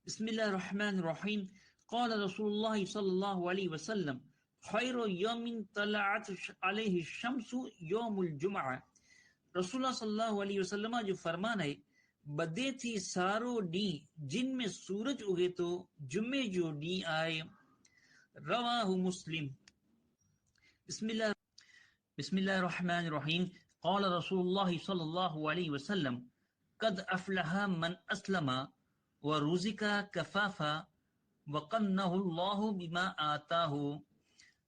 بسم اللہ الرحمن الرحیم قال رسول اللہ صلی اللہ علیہ وسلم خیر یوم طلعت علیہ الشمس یوم الجمعہ. رسول اللہ صلی اللہ علیہ وسلم جو فرمان ہے بدے تھی سارو ڈی جن میں سورج اگے تو جمعے جو ڈی آئے. رواہ مسلم. بسم اللہ الرحمن الرحیم قال رسول اللہ صلی اللہ علیہ وسلم قد افلح من اسلم ورزق کفافا وقنہ اللہ بما آتاہ.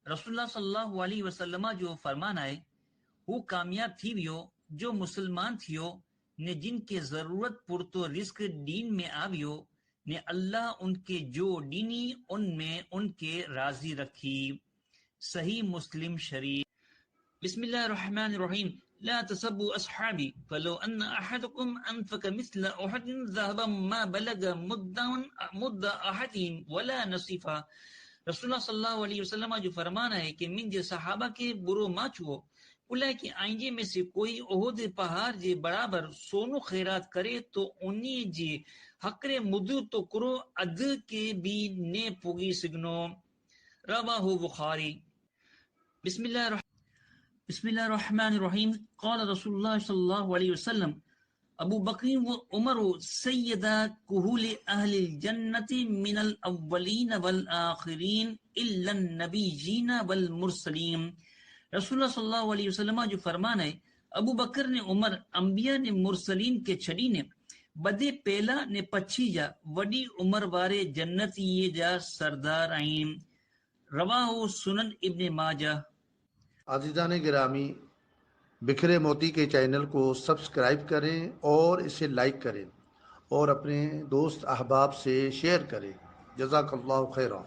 رسول اللہ صلی اللہ علیہ وسلم جو فرمان ہے وہ کامیاب تھی ویو جو مسلمان تھیو نے جن کے ضرورت پورتو رزق دین میں آویو نے اللہ ان کے جو دینی ان میں ان کے راضی رکھی. صحیح مسلم شریف. بسم اللہ الرحمن الرحیم لا تسبوا اصحابی فلو ان احدکم انفق مثل احد ذهبا ما بلغ مد احدهم ولا نصیفا. رسول اللہ صلی اللہ علیہ وسلم جو فرمان ہے کہ من جے صحابہ کے برو ما چھو اللہ کے آئنجے میں سے کوئی عہد پہاڑ جے برابر سونو خیرات کرے تو انہی جے حقر مدو تو کرو ادھ کے بھی نے پوگی سگنو. رواہ بخاری. بسم اللہ الرحمن الرحیم قال رسول اللہ صلی اللہ علیہ وسلم ابو بکر و عمر سیدہ کہول اہل الجنت من الاولین والآخرین الا النبیین والمرسلین. رسول اللہ صلی اللہ علیہ وسلم جو فرمان ہے ابو بکر نے عمر انبیاء نے مرسلین کے چھڑی نے بدے پہلا نے پچھی جا وڈی عمر وارے جنت یہ جا سردار آئین. رواہ سنن ابن ماجہ. عزیزان گرامی، بکھرے موتی کے چینل کو سبسکرائب کریں اور اسے لائک کریں اور اپنے دوست احباب سے شیئر کریں. جزاک اللہ خیرہ.